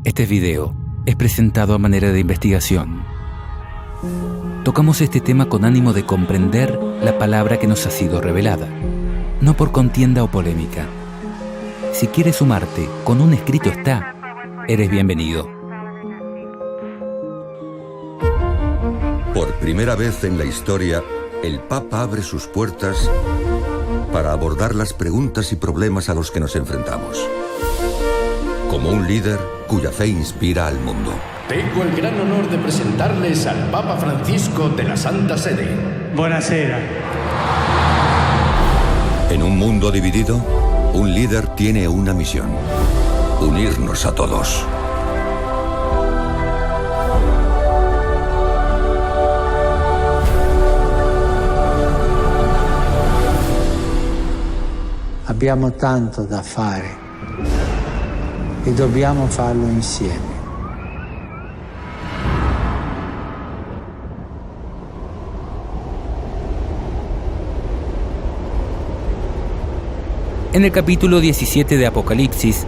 Este video es presentado a manera de investigación. Tocamos este tema con ánimo de comprender la palabra que nos ha sido revelada, no por contienda o polémica. Si quieres sumarte, con un escrito está, eres bienvenido. Por primera vez en la historia, el Papa abre sus puertas para abordar las preguntas y problemas a los que nos enfrentamos. Como un líder cuya fe inspira al mundo. Tengo el gran honor de presentarles al Papa Francisco de la Santa Sede. Buonasera. En un mundo dividido, un líder tiene una misión: unirnos a todos. Abbiamo tanto da fare e dobbiamo farlo insieme. En el capítulo 17 de Apocalipsis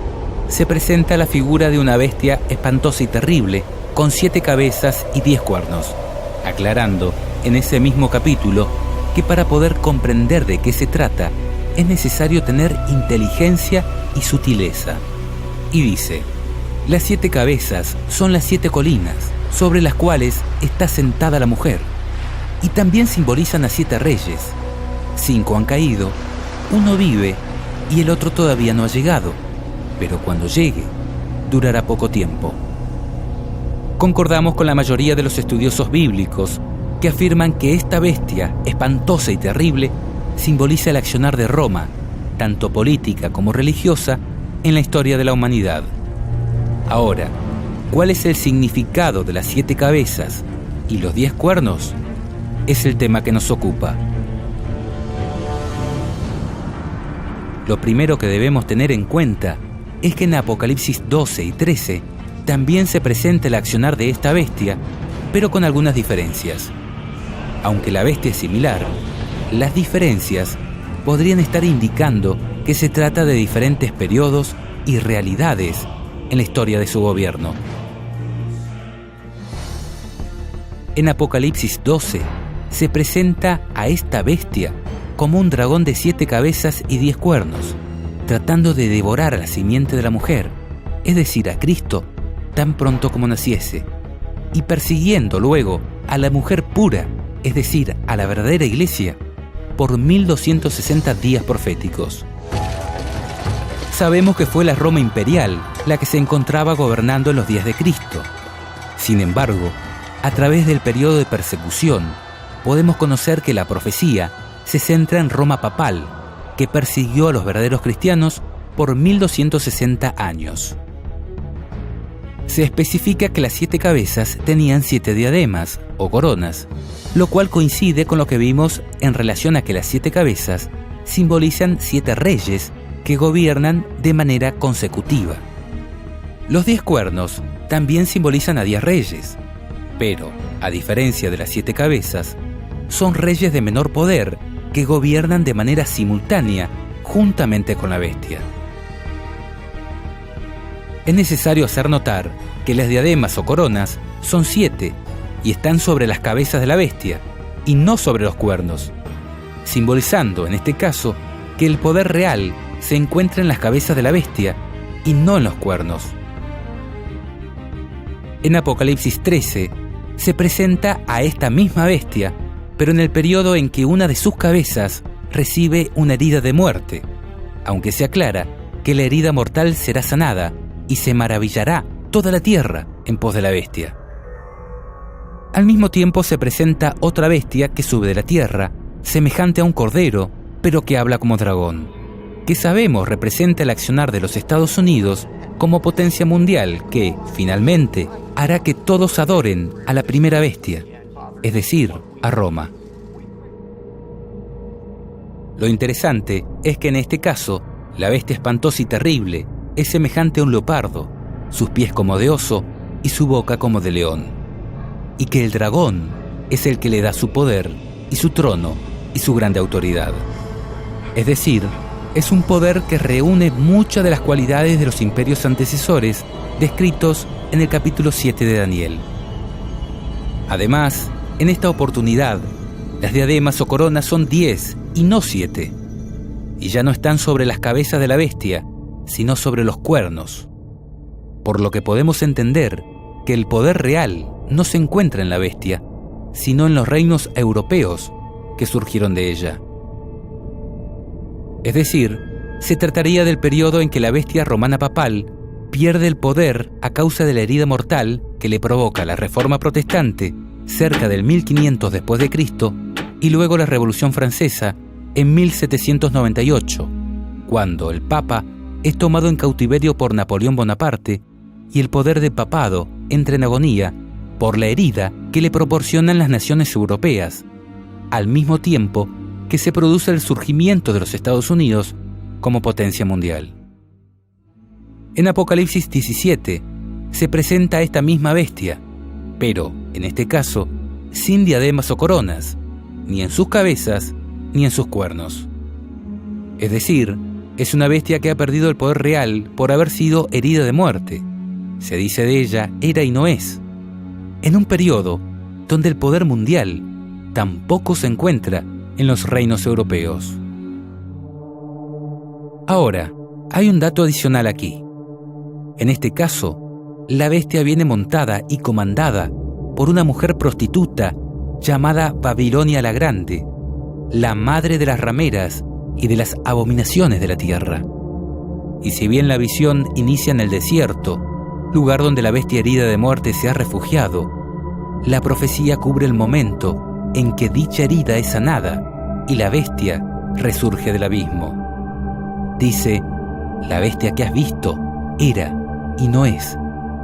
se presenta la figura de una bestia espantosa y terrible, con 7 cabezas y 10 cuernos, aclarando en ese mismo capítulo que para poder comprender de qué se trata es necesario tener inteligencia y sutileza. Y dice: las 7 cabezas son las 7 colinas sobre las cuales está sentada la mujer, y también simbolizan a 7 reyes. 5 han caído, 1 vive y el otro todavía no ha llegado, pero cuando llegue, durará poco tiempo. Concordamos con la mayoría de los estudiosos bíblicos que afirman que esta bestia espantosa y terrible simboliza el accionar de Roma, tanto política como religiosa, en la historia de la humanidad. Ahora, ¿cuál es el significado de las 7 cabezas y los 10 cuernos? Es el tema que nos ocupa. Lo primero que debemos tener en cuenta es que en Apocalipsis 12 y 13 también se presenta el accionar de esta bestia, pero con algunas diferencias. Aunque la bestia es similar, las diferencias podrían estar indicando que se trata de diferentes periodos y realidades en la historia de su gobierno. En Apocalipsis 12 se presenta a esta bestia como un dragón de 7 cabezas y 10 cuernos, tratando de devorar a la simiente de la mujer, es decir, a Cristo, tan pronto como naciese, y persiguiendo luego a la mujer pura, es decir, a la verdadera iglesia, por 1260 días proféticos. Sabemos que fue la Roma imperial la que se encontraba gobernando en los días de Cristo. Sin embargo, a través del periodo de persecución, podemos conocer que la profecía se centra en Roma papal, que persiguió a los verdaderos cristianos por 1260 años. Se especifica que las 7 cabezas tenían 7 diademas o coronas, lo cual coincide con lo que vimos en relación a que las 7 cabezas simbolizan 7 reyes que gobiernan de manera consecutiva. Los 10 cuernos también simbolizan a 10 reyes, pero, a diferencia de las 7 cabezas, son reyes de menor poder que gobiernan de manera simultánea juntamente con la bestia. Es necesario hacer notar que las diademas o coronas son 7 y están sobre las cabezas de la bestia y no sobre los cuernos, simbolizando en este caso que el poder real se encuentra en las cabezas de la bestia y no en los cuernos. En Apocalipsis 13 se presenta a esta misma bestia, pero en el periodo en que una de sus cabezas recibe una herida de muerte, aunque se aclara que la herida mortal será sanada y se maravillará toda la tierra en pos de la bestia. Al mismo tiempo se presenta otra bestia que sube de la tierra, semejante a un cordero, pero que habla como dragón, que sabemos representa el accionar de los Estados Unidos como potencia mundial que, finalmente, hará que todos adoren a la primera bestia, es decir, a Roma. Lo interesante es que en este caso, la bestia espantosa y terrible es semejante a un leopardo, sus pies como de oso y su boca como de león, y que el dragón es el que le da su poder y su trono y su grande autoridad. Es decir, es un poder que reúne muchas de las cualidades de los imperios antecesores descritos en el capítulo 7 de Daniel. Además, en esta oportunidad, las diademas o coronas son 10 y no 7, y ya no están sobre las cabezas de la bestia, sino sobre los cuernos, por lo que podemos entender que el poder real no se encuentra en la bestia, sino en los reinos europeos que surgieron de ella. Es decir, se trataría del periodo en que la bestia romana papal pierde el poder a causa de la herida mortal que le provoca la Reforma Protestante cerca del 1500 después de Cristo y luego la Revolución Francesa en 1798, cuando el Papa es tomado en cautiverio por Napoleón Bonaparte y el poder de papado entra en agonía por la herida que le proporcionan las naciones europeas, al mismo tiempo que se produce el surgimiento de los Estados Unidos como potencia mundial. En Apocalipsis 17 se presenta esta misma bestia, pero, en este caso, sin diademas o coronas, ni en sus cabezas ni en sus cuernos. Es decir, es una bestia que ha perdido el poder real por haber sido herida de muerte. Se dice de ella, era y no es, en un periodo donde el poder mundial tampoco se encuentra en los reinos europeos. Ahora, hay un dato adicional aquí. En este caso, la bestia viene montada y comandada por una mujer prostituta llamada Babilonia la Grande, la madre de las rameras y de las abominaciones de la tierra. Y si bien la visión inicia en el desierto, lugar donde la bestia herida de muerte se ha refugiado, la profecía cubre el momento en que dicha herida es sanada y la bestia resurge del abismo. Dice, la bestia que has visto era y no es,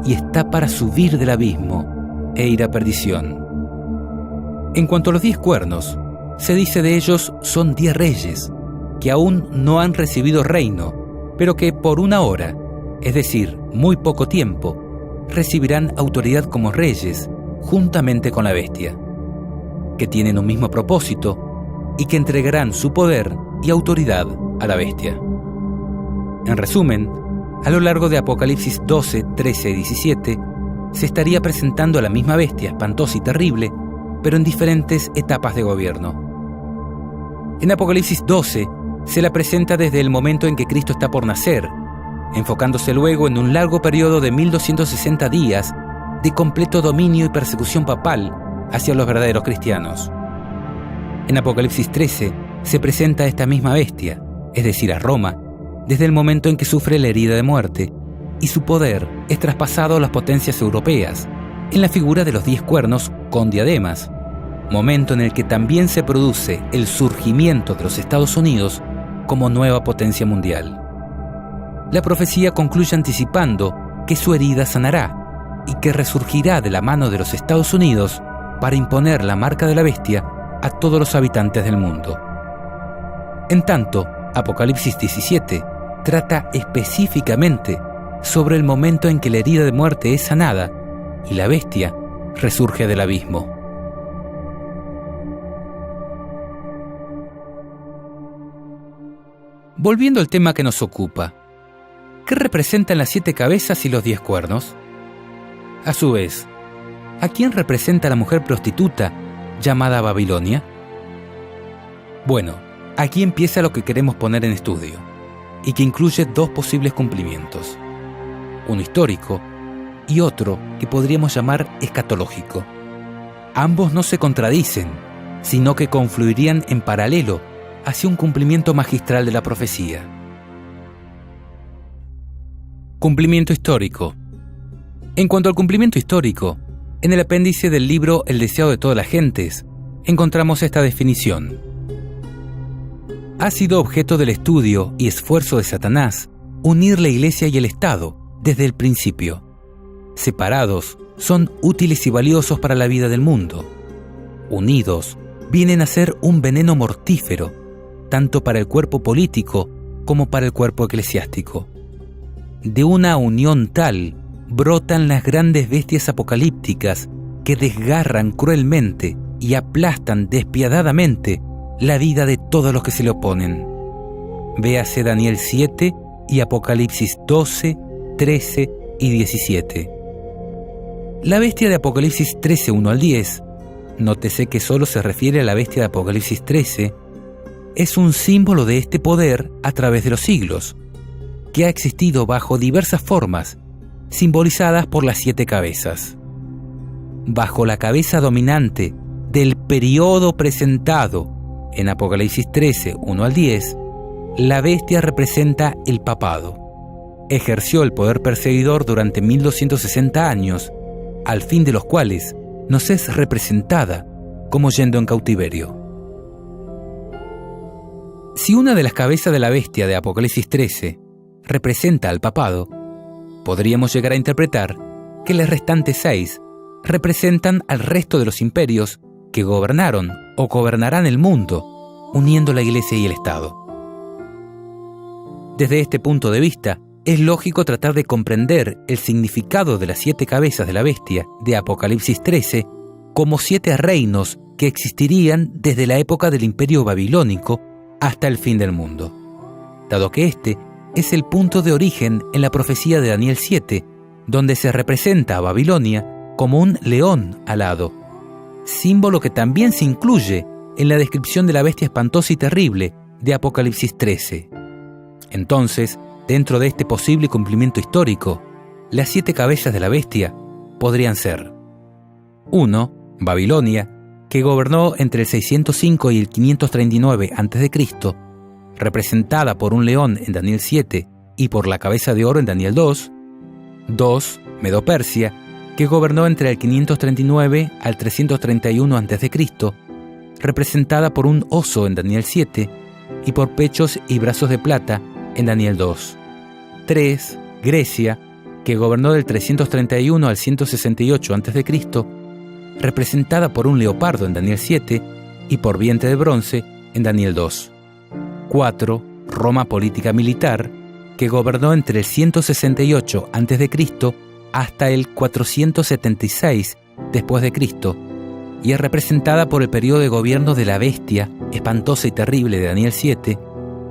y está para subir del abismo e ir a perdición. En cuanto a los 10 cuernos, se dice de ellos son 10 reyes, que aún no han recibido reino, pero que por una hora, es decir, muy poco tiempo, recibirán autoridad como reyes, juntamente con la bestia, que tienen un mismo propósito y que entregarán su poder y autoridad a la bestia. En resumen, a lo largo de Apocalipsis 12, 13 y 17, se estaría presentando a la misma bestia espantosa y terrible, pero en diferentes etapas de gobierno. En Apocalipsis 12 se la presenta desde el momento en que Cristo está por nacer, enfocándose luego en un largo periodo de 1260 días de completo dominio y persecución papal hacia los verdaderos cristianos. En Apocalipsis 13 se presenta a esta misma bestia, es decir, a Roma, desde el momento en que sufre la herida de muerte, y su poder es traspasado a las potencias europeas, en la figura de los 10 cuernos con diademas, momento en el que también se produce el surgimiento de los Estados Unidos como nueva potencia mundial. La profecía concluye anticipando que su herida sanará y que resurgirá de la mano de los Estados Unidos para imponer la marca de la bestia a todos los habitantes del mundo. En tanto, Apocalipsis 17 trata específicamente sobre el momento en que la herida de muerte es sanada y la bestia resurge del abismo. Volviendo al tema que nos ocupa, ¿qué representan las 7 cabezas y los 10 cuernos? A su vez, ¿a quién representa la mujer prostituta llamada Babilonia? Bueno, aquí empieza lo que queremos poner en estudio, y que incluye 2 posibles cumplimientos, uno histórico y otro que podríamos llamar escatológico. Ambos no se contradicen, sino que confluirían en paralelo hacia un cumplimiento magistral de la profecía. Cumplimiento histórico. En cuanto al cumplimiento histórico, en el apéndice del libro El deseado de todas las gentes, encontramos esta definición. Ha sido objeto del estudio y esfuerzo de Satanás unir la Iglesia y el Estado desde el principio. Separados, son útiles y valiosos para la vida del mundo. Unidos, vienen a ser un veneno mortífero, tanto para el cuerpo político como para el cuerpo eclesiástico. De una unión tal, brotan las grandes bestias apocalípticas que desgarran cruelmente y aplastan despiadadamente la vida de todos los que se le oponen. Véase Daniel 7 y Apocalipsis 12, 13 y 17. La bestia de Apocalipsis 13, 1 al 10, nótese que solo se refiere a la bestia de Apocalipsis 13, es un símbolo de este poder a través de los siglos, que ha existido bajo diversas formas, simbolizadas por las 7 cabezas. Bajo la cabeza dominante del periodo presentado en Apocalipsis 13, 1 al 10, la bestia representa el papado. Ejerció el poder perseguidor durante 1260 años, al fin de los cuales nos es representada como yendo en cautiverio. Si una de las cabezas de la bestia de Apocalipsis 13 representa al papado, podríamos llegar a interpretar que las restantes 6 representan al resto de los imperios que gobernaron o gobernarán el mundo, uniendo la Iglesia y el Estado. Desde este punto de vista, es lógico tratar de comprender el significado de las 7 cabezas de la bestia de Apocalipsis 13 como 7 reinos que existirían desde la época del Imperio Babilónico hasta el fin del mundo, dado que este es el punto de origen en la profecía de Daniel 7, donde se representa a Babilonia como un león alado, símbolo que también se incluye en la descripción de la bestia espantosa y terrible de Apocalipsis 13. Entonces, dentro de este posible cumplimiento histórico, las 7 cabezas de la bestia podrían ser: 1. Babilonia, que gobernó entre el 605 y el 539 a.C., representada por un león en Daniel 7 y por la cabeza de oro en Daniel 2. 2. Medo-Persia, que gobernó entre el 539 al 331 a.C., representada por un oso en Daniel 7 y por pechos y brazos de plata en Daniel 2. 3. Grecia, que gobernó del 331 al 168 a.C., representada por un leopardo en Daniel 7 y por vientre de bronce en Daniel 2. 4. Roma política militar, que gobernó entre el 168 a.C. hasta el 476 después de Cristo, y es representada por el periodo de gobierno de la bestia espantosa y terrible de Daniel 7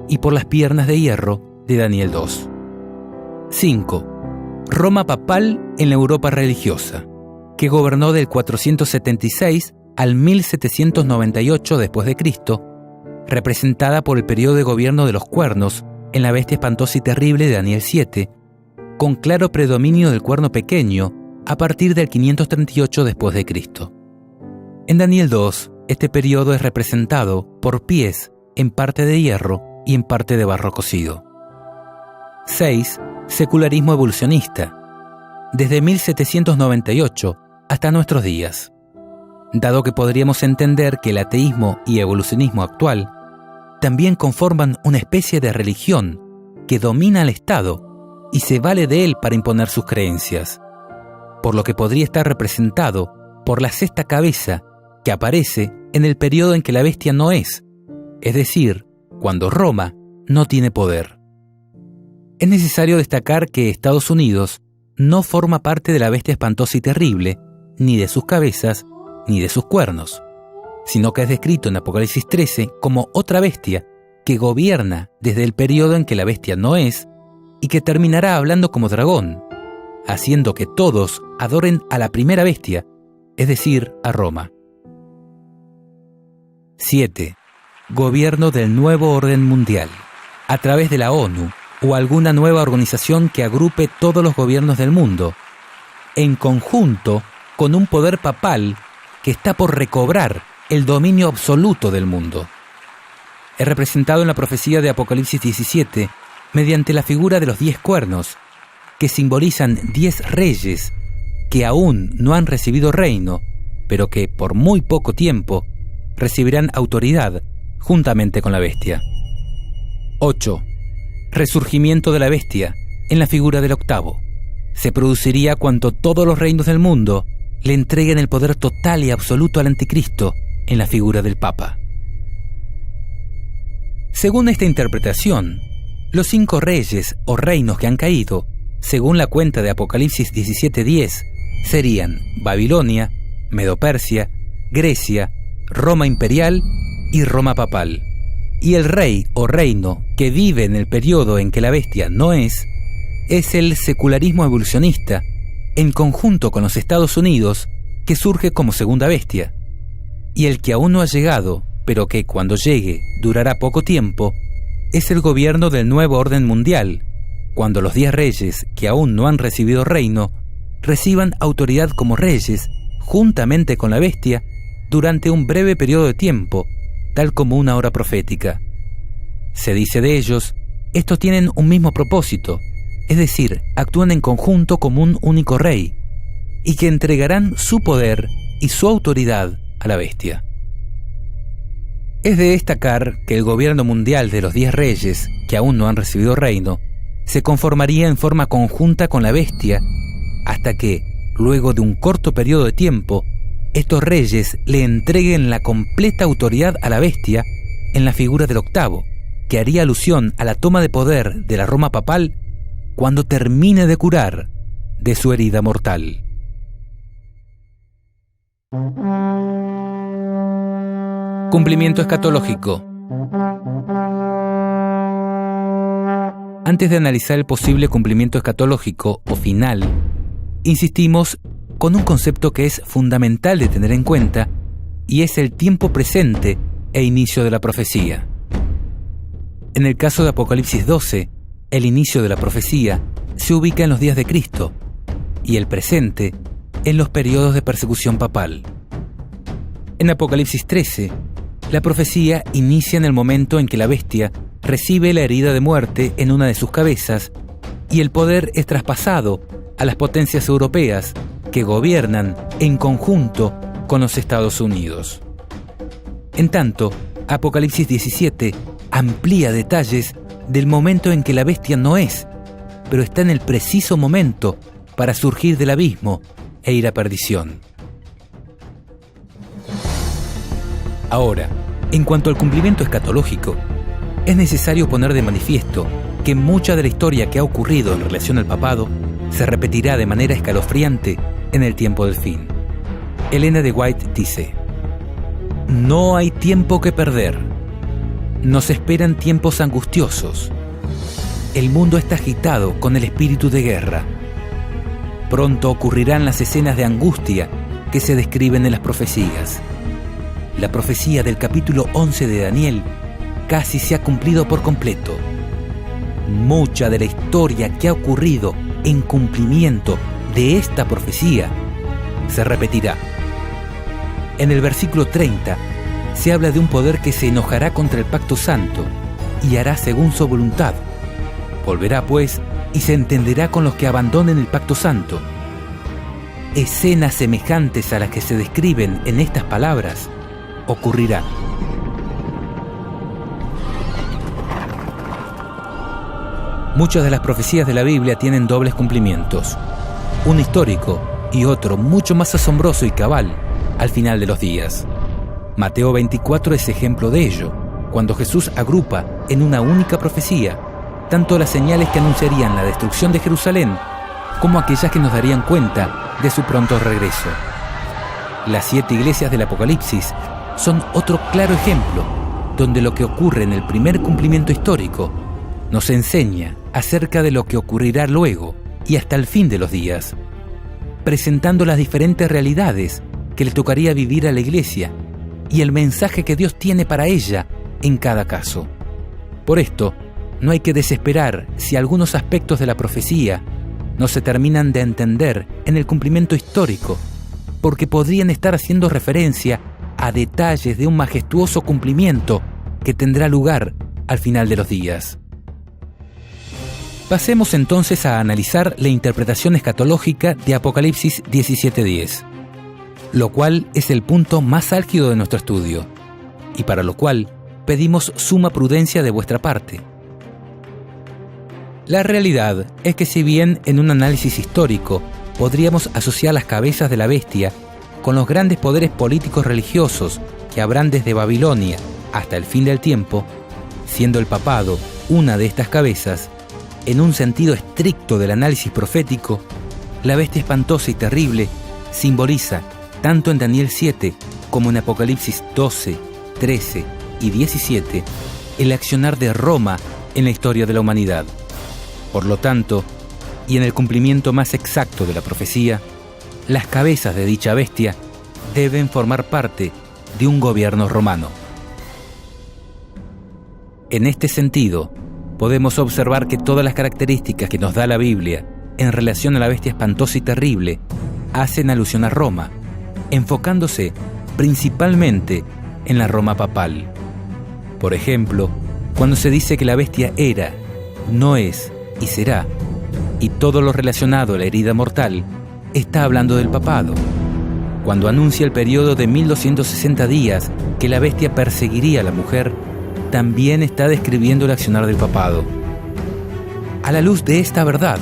y por las piernas de hierro de Daniel 2. 5. Roma papal en la Europa religiosa, que gobernó del 476 al 1798 después de Cristo, representada por el periodo de gobierno de los cuernos en la bestia espantosa y terrible de Daniel 7, con claro predominio del cuerno pequeño a partir del 538 después de Cristo. En Daniel 2, este periodo es representado por pies en parte de hierro y en parte de barro cocido. 6. Secularismo evolucionista, desde 1798 hasta nuestros días. Dado que podríamos entender que el ateísmo y evolucionismo actual también conforman una especie de religión que domina al Estado y se vale de él para imponer sus creencias, por lo que podría estar representado por la 6ª cabeza que aparece en el periodo en que la bestia no es decir, cuando Roma no tiene poder. Es necesario destacar que Estados Unidos no forma parte de la bestia espantosa y terrible, ni de sus cabezas, ni de sus cuernos, sino que es descrito en Apocalipsis 13 como otra bestia que gobierna desde el periodo en que la bestia no es y que terminará hablando como dragón, haciendo que todos adoren a la primera bestia, es decir, a Roma. 7. Gobierno del nuevo orden mundial, a través de la ONU o alguna nueva organización que agrupe todos los gobiernos del mundo, en conjunto con un poder papal que está por recobrar el dominio absoluto del mundo. Es representado en la profecía de Apocalipsis 17 mediante la figura de los 10 cuernos, que simbolizan 10 reyes que aún no han recibido reino, pero que por muy poco tiempo recibirán autoridad juntamente con la bestia. 8. Resurgimiento de la bestia en la figura del 8º. Se produciría cuando todos los reinos del mundo le entreguen el poder total y absoluto al anticristo en la figura del Papa. Según esta interpretación, los 5 reyes o reinos que han caído, según la cuenta de Apocalipsis 17:10, serían Babilonia, Medo-Persia, Grecia, Roma imperial y Roma papal. Y el rey o reino que vive en el periodo en que la bestia no es el secularismo evolucionista, en conjunto con los Estados Unidos, que surge como segunda bestia. Y el que aún no ha llegado, pero que cuando llegue durará poco tiempo, es el gobierno del nuevo orden mundial, cuando los 10 reyes que aún no han recibido reino reciban autoridad como reyes, juntamente con la bestia, durante un breve periodo de tiempo, tal como una hora profética. Se dice de ellos, estos tienen un mismo propósito, es decir, actúan en conjunto como un único rey, y que entregarán su poder y su autoridad a la bestia. Es de destacar que el gobierno mundial de los 10 reyes, que aún no han recibido reino, se conformaría en forma conjunta con la bestia, hasta que, luego de un corto periodo de tiempo, estos reyes le entreguen la completa autoridad a la bestia en la figura del octavo, que haría alusión a la toma de poder de la Roma papal cuando termine de curar de su herida mortal. Cumplimiento escatológico. Antes de analizar el posible cumplimiento escatológico o final, insistimos con un concepto que es fundamental de tener en cuenta, y es el tiempo presente e inicio de la profecía. En el caso de Apocalipsis 12, el inicio de la profecía se ubica en los días de Cristo y el presente en los periodos de persecución papal. En Apocalipsis 13, la profecía inicia en el momento en que la bestia recibe la herida de muerte en una de sus cabezas y el poder es traspasado a las potencias europeas que gobiernan en conjunto con los Estados Unidos. En tanto, Apocalipsis 17 amplía detalles del momento en que la bestia no es, pero está en el preciso momento para surgir del abismo e ir a perdición. Ahora, en cuanto al cumplimiento escatológico, es necesario poner de manifiesto que mucha de la historia que ha ocurrido en relación al papado se repetirá de manera escalofriante en el tiempo del fin. Elena de White dice: no hay tiempo que perder. Nos esperan tiempos angustiosos. El mundo está agitado con el espíritu de guerra. Pronto ocurrirán las escenas de angustia que se describen en las profecías. La profecía del capítulo 11 de Daniel casi se ha cumplido por completo. Mucha de la historia que ha ocurrido en cumplimiento de esta profecía se repetirá. En el versículo 30 se habla de un poder que se enojará contra el pacto santo y hará según su voluntad. Volverá pues y se entenderá con los que abandonen el pacto santo. Escenas semejantes a las que se describen en estas palabras ocurrirán. Muchas de las profecías de la Biblia tienen dobles cumplimientos, uno histórico y otro mucho más asombroso y cabal al final de los días. Mateo 24 es ejemplo de ello, cuando Jesús agrupa en una única profecía tanto las señales que anunciarían la destrucción de Jerusalén como aquellas que nos darían cuenta de su pronto regreso. Las 7 iglesias del Apocalipsis son otro claro ejemplo, donde lo que ocurre en el primer cumplimiento histórico nos enseña acerca de lo que ocurrirá luego y hasta el fin de los días, presentando las diferentes realidades que le tocaría vivir a la iglesia y el mensaje que Dios tiene para ella en cada caso. Por esto, no hay que desesperar si algunos aspectos de la profecía no se terminan de entender en el cumplimiento histórico, porque podrían estar haciendo referencia a detalles de un majestuoso cumplimiento que tendrá lugar al final de los días. Pasemos entonces a analizar la interpretación escatológica de Apocalipsis 17:10, lo cual es el punto más álgido de nuestro estudio, y para lo cual pedimos suma prudencia de vuestra parte. La realidad es que si bien en un análisis histórico podríamos asociar las cabezas de la bestia con los grandes poderes políticos religiosos que habrán desde Babilonia hasta el fin del tiempo, siendo el papado una de estas cabezas, en un sentido estricto del análisis profético, la bestia espantosa y terrible simboliza, tanto en Daniel 7 como en Apocalipsis 12, 13 y 17, el accionar de Roma en la historia de la humanidad. Por lo tanto, y en el cumplimiento más exacto de la profecía, las cabezas de dicha bestia deben formar parte de un gobierno romano. En este sentido, podemos observar que todas las características que nos da la Biblia en relación a la bestia espantosa y terrible hacen alusión a Roma, enfocándose principalmente en la Roma papal. Por ejemplo, cuando se dice que la bestia era, no es y será, y todo lo relacionado a la herida mortal, está hablando del papado. Cuando anuncia el periodo de 1260 días que la bestia perseguiría a la mujer, también está describiendo el accionar del papado. A la luz de esta verdad,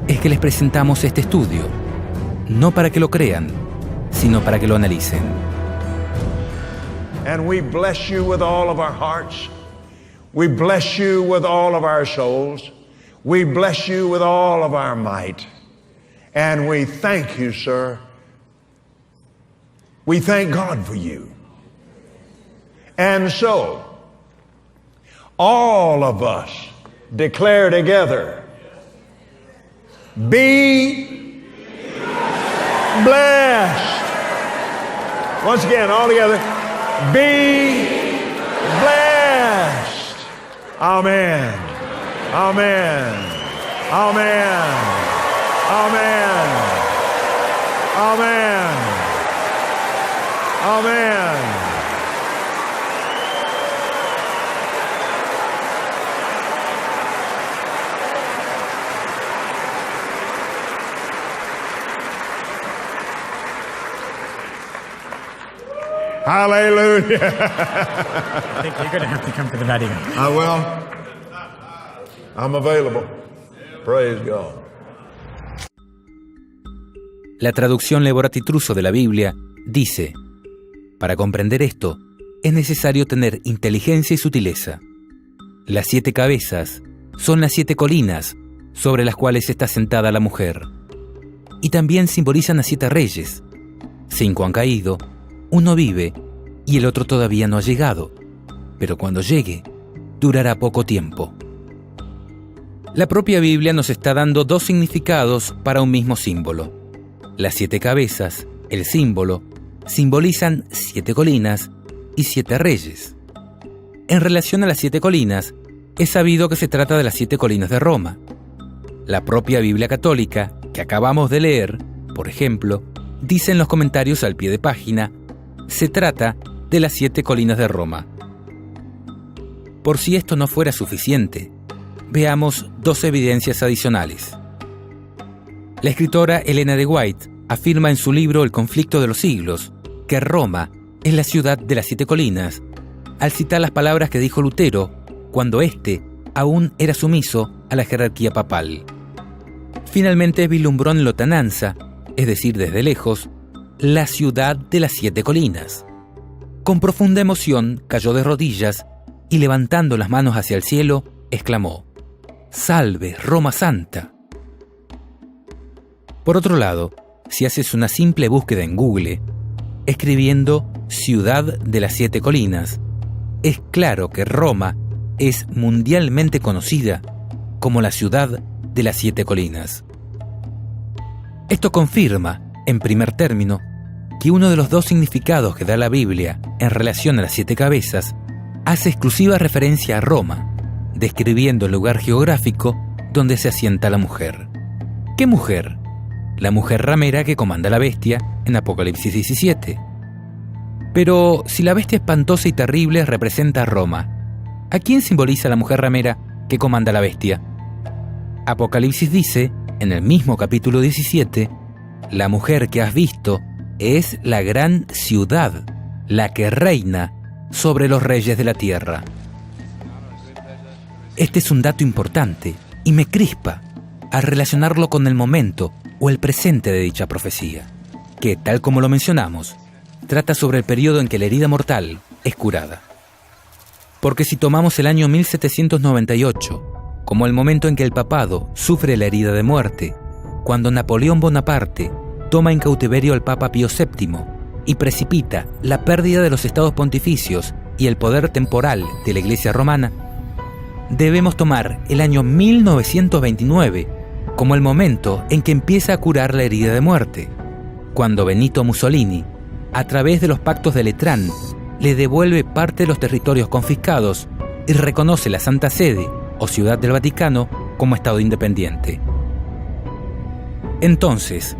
es que les presentamos este estudio, no para que lo crean, sino para que lo analicen. And we bless you with all of our hearts. We bless you with all of our souls. We bless you with all of our might. And we thank you, sir. We thank God for you. And so, all of us declare together, be blessed. Once again, all together, be blessed. Amen. Amen. Amen. Amen. Amen. Amen. Hallelujah. I think you're going to have to come to the Vatican. I will. I'm available. Praise God. La traducción Leborati Truso de la Biblia dice: para comprender esto, es necesario tener inteligencia y sutileza. Las 7 cabezas son las 7 colinas sobre las cuales está sentada la mujer. Y también simbolizan a 7 reyes. 5 han caído, 1 vive y el otro todavía no ha llegado, pero cuando llegue, durará poco tiempo. La propia Biblia nos está dando 2 significados para un mismo símbolo. Las 7 cabezas, el símbolo, simbolizan 7 colinas y 7 reyes. En relación a las 7 colinas, es sabido que se trata de las 7 colinas de Roma. La propia Biblia católica, que acabamos de leer, por ejemplo, dice en los comentarios al pie de página: se trata de las 7 colinas de Roma. Por si esto no fuera suficiente, veamos 2 evidencias adicionales. La escritora Elena de White afirma en su libro El conflicto de los siglos que Roma es la ciudad de las 7 colinas, al citar las palabras que dijo Lutero cuando éste aún era sumiso a la jerarquía papal. Finalmente vislumbró en lontananza, es decir, desde lejos, la ciudad de las 7 colinas. Con profunda emoción cayó de rodillas y levantando las manos hacia el cielo, exclamó: ¡Salve, Roma Santa! Por otro lado, si haces una simple búsqueda en Google, escribiendo Ciudad de las 7 colinas, es claro que Roma es mundialmente conocida como la ciudad de las 7 colinas. Esto confirma, en primer término, que uno de los 2 significados que da la Biblia en relación a las 7 cabezas hace exclusiva referencia a Roma, describiendo el lugar geográfico donde se asienta la mujer. ¿Qué mujer? La mujer ramera que comanda la bestia en Apocalipsis 17. Pero si la bestia espantosa y terrible representa a Roma, ¿a quién simboliza la mujer ramera que comanda la bestia? Apocalipsis dice, en el mismo capítulo 17, la mujer que has visto es la gran ciudad, la que reina sobre los reyes de la tierra. Este es un dato importante y me crispa al relacionarlo con el momento o el presente de dicha profecía, que, tal como lo mencionamos, trata sobre el periodo en que la herida mortal es curada. Porque si tomamos el año 1798 como el momento en que el papado sufre la herida de muerte, cuando Napoleón Bonaparte toma en cautiverio al Papa Pío VII y precipita la pérdida de los estados pontificios y el poder temporal de la Iglesia romana, debemos tomar el año 1929 como el momento en que empieza a curar la herida de muerte, cuando Benito Mussolini, a través de los pactos de Letrán, le devuelve parte de los territorios confiscados y reconoce la Santa Sede o Ciudad del Vaticano como Estado independiente. Entonces,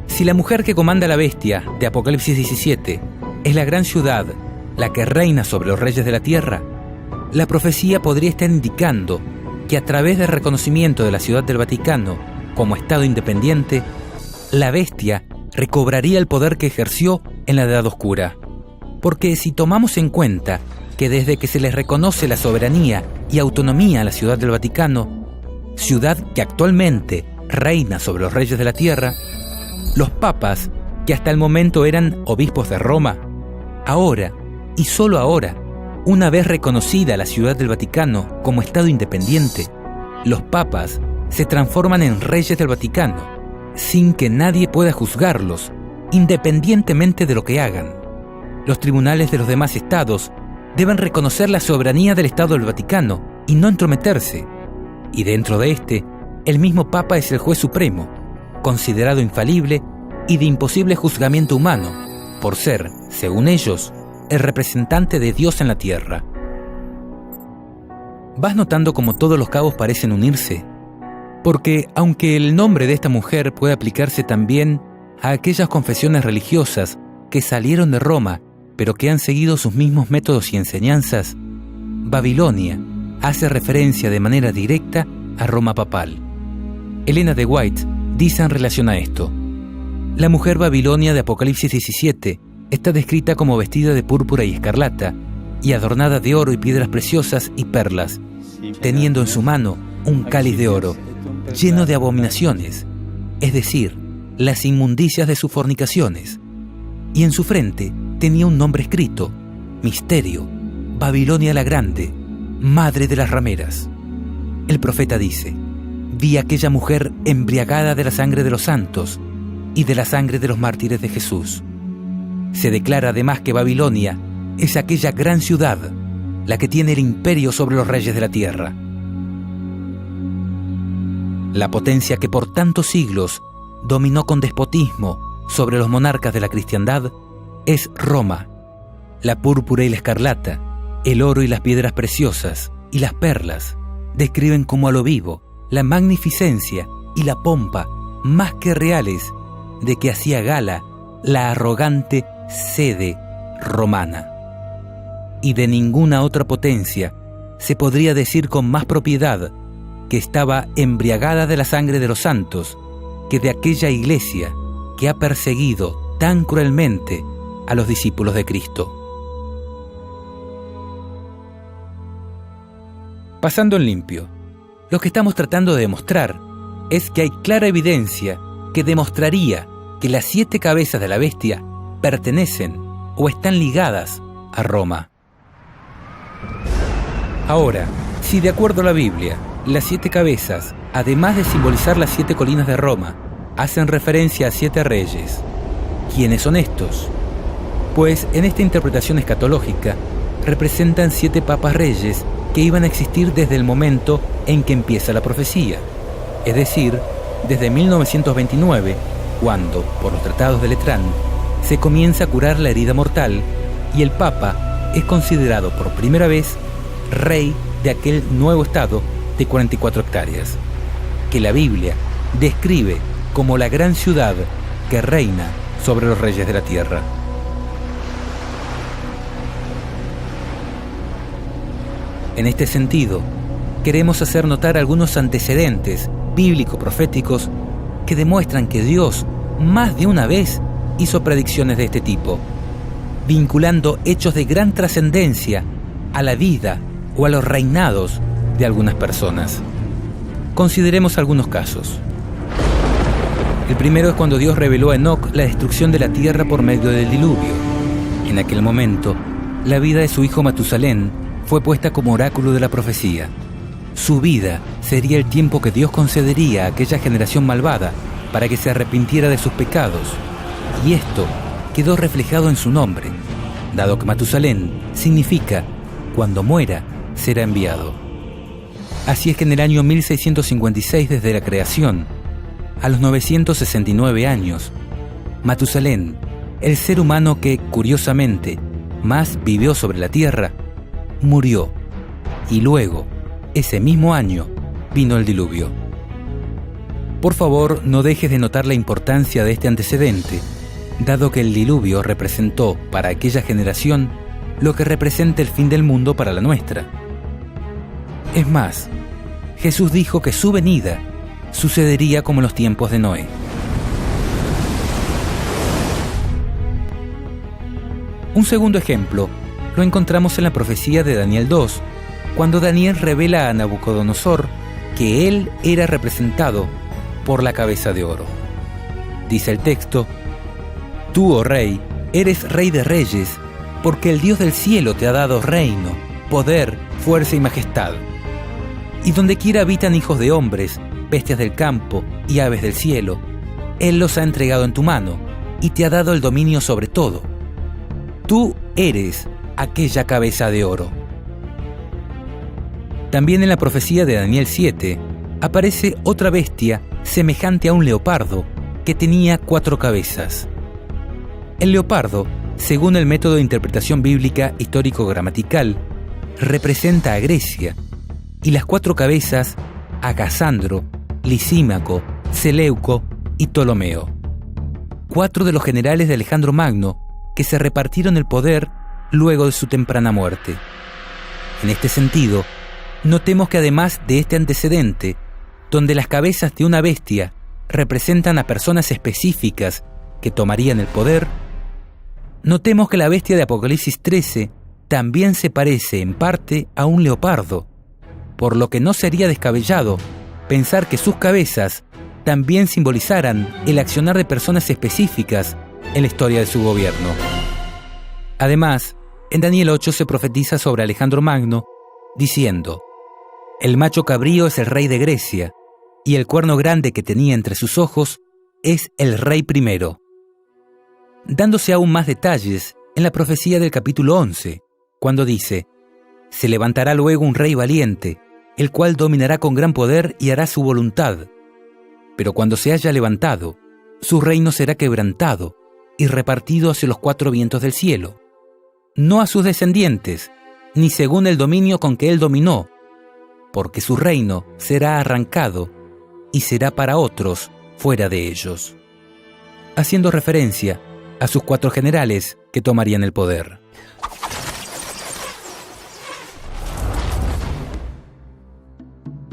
si la mujer que comanda la bestia de Apocalipsis 17 es la gran ciudad, la que reina sobre los reyes de la tierra, la profecía podría estar indicando que a través del reconocimiento de la Ciudad del Vaticano como Estado independiente, la bestia recobraría el poder que ejerció en la Edad Oscura. Porque si tomamos en cuenta que desde que se les reconoce la soberanía y autonomía a la Ciudad del Vaticano, ciudad que actualmente reina sobre los reyes de la tierra, los papas, que hasta el momento eran obispos de Roma, ahora, y solo ahora, una vez reconocida la Ciudad del Vaticano como Estado independiente, los papas se transforman en reyes del Vaticano, sin que nadie pueda juzgarlos, independientemente de lo que hagan. Los tribunales de los demás estados deben reconocer la soberanía del Estado del Vaticano y no entrometerse. Y dentro de este, el mismo Papa es el juez supremo, considerado infalible y de imposible juzgamiento humano, por ser, según ellos, el representante de Dios en la tierra. ¿Vas notando cómo todos los cabos parecen unirse? Porque, aunque el nombre de esta mujer puede aplicarse también a aquellas confesiones religiosas que salieron de Roma, pero que han seguido sus mismos métodos y enseñanzas, Babilonia hace referencia de manera directa a Roma papal. Elena de White dice en relación a esto: la mujer Babilonia de Apocalipsis 17 está descrita como vestida de púrpura y escarlata, y adornada de oro y piedras preciosas y perlas, teniendo en su mano un cáliz de oro, lleno de abominaciones, es decir, las inmundicias de sus fornicaciones, y en su frente tenía un nombre escrito: Misterio, Babilonia la Grande, Madre de las Rameras. El profeta dice: vi a aquella mujer embriagada de la sangre de los santos y de la sangre de los mártires de Jesús. Se declara además que Babilonia es aquella gran ciudad, la que tiene el imperio sobre los reyes de la tierra. La potencia que por tantos siglos dominó con despotismo sobre los monarcas de la cristiandad es Roma. La púrpura y la escarlata, el oro y las piedras preciosas y las perlas describen como a lo vivo la magnificencia y la pompa más que reales de que hacía gala la arrogante sede romana. Y de ninguna otra potencia se podría decir con más propiedad que estaba embriagada de la sangre de los santos que de aquella iglesia que ha perseguido tan cruelmente a los discípulos de Cristo. Pasando en limpio, lo que estamos tratando de demostrar es que hay clara evidencia que demostraría que las 7 cabezas de la bestia pertenecen o están ligadas a Roma. Ahora, si de acuerdo a la Biblia, las 7 cabezas, además de simbolizar las 7 colinas de Roma, hacen referencia a 7 reyes, ¿quiénes son estos? Pues en esta interpretación escatológica representan 7 papas reyes que iban a existir desde el momento en que empieza la profecía, es decir, desde 1929, cuando, por los tratados de Letrán, se comienza a curar la herida mortal y el Papa es considerado por primera vez rey de aquel nuevo estado de 44 hectáreas, que la Biblia describe como la gran ciudad que reina sobre los reyes de la tierra. En este sentido, queremos hacer notar algunos antecedentes bíblico-proféticos que demuestran que Dios más de una vez hizo predicciones de este tipo, vinculando hechos de gran trascendencia a la vida o a los reinados de algunas personas. Consideremos algunos casos. El primero es cuando Dios reveló a Enoc la destrucción de la tierra por medio del diluvio. En aquel momento, la vida de su hijo Matusalén fue puesta como oráculo de la profecía. Su vida sería el tiempo que Dios concedería a aquella generación malvada para que se arrepintiera de sus pecados, y esto quedó reflejado en su nombre, dado que Matusalén significa cuando muera será enviado. Así es que en el año 1656 desde la creación, a los 969 años, Matusalén, el ser humano que, curiosamente, más vivió sobre la tierra, murió. Y luego, ese mismo año, vino el diluvio. Por favor, no dejes de notar la importancia de este antecedente, dado que el diluvio representó para aquella generación lo que representa el fin del mundo para la nuestra. Es más, Jesús dijo que su venida sucedería como en los tiempos de Noé. Un segundo ejemplo lo encontramos en la profecía de Daniel 2, cuando Daniel revela a Nabucodonosor que él era representado por la cabeza de oro. Dice el texto: Tú, oh rey, eres rey de reyes, porque el Dios del cielo te ha dado reino, poder, fuerza y majestad. Y donde quiera habitan hijos de hombres, bestias del campo y aves del cielo, Él los ha entregado en tu mano y te ha dado el dominio sobre todo. Tú eres aquella cabeza de oro. También en la profecía de Daniel 7 aparece otra bestia semejante a un leopardo que tenía 4 cabezas. El leopardo, según el método de interpretación bíblica histórico-gramatical, representa a Grecia, y las 4 cabezas a Casandro, Lisímaco, Seleuco y Ptolomeo. 4 de los generales de Alejandro Magno que se repartieron el poder luego de su temprana muerte. En este sentido, notemos que además de este antecedente, donde las cabezas de una bestia representan a personas específicas que tomarían el poder, notemos que la bestia de Apocalipsis 13 también se parece en parte a un leopardo, por lo que no sería descabellado pensar que sus cabezas también simbolizaran el accionar de personas específicas en la historia de su gobierno. Además, en Daniel 8 se profetiza sobre Alejandro Magno, diciendo: El macho cabrío es el rey de Grecia, y el cuerno grande que tenía entre sus ojos es el rey primero. Dándose aún más detalles en la profecía del capítulo 11, cuando dice: Se levantará luego un rey valiente, el cual dominará con gran poder y hará su voluntad. Pero cuando se haya levantado, su reino será quebrantado y repartido hacia los 4 vientos del cielo, no a sus descendientes, ni según el dominio con que él dominó, porque su reino será arrancado y será para otros fuera de ellos, haciendo referencia a sus 4 generales que tomarían el poder.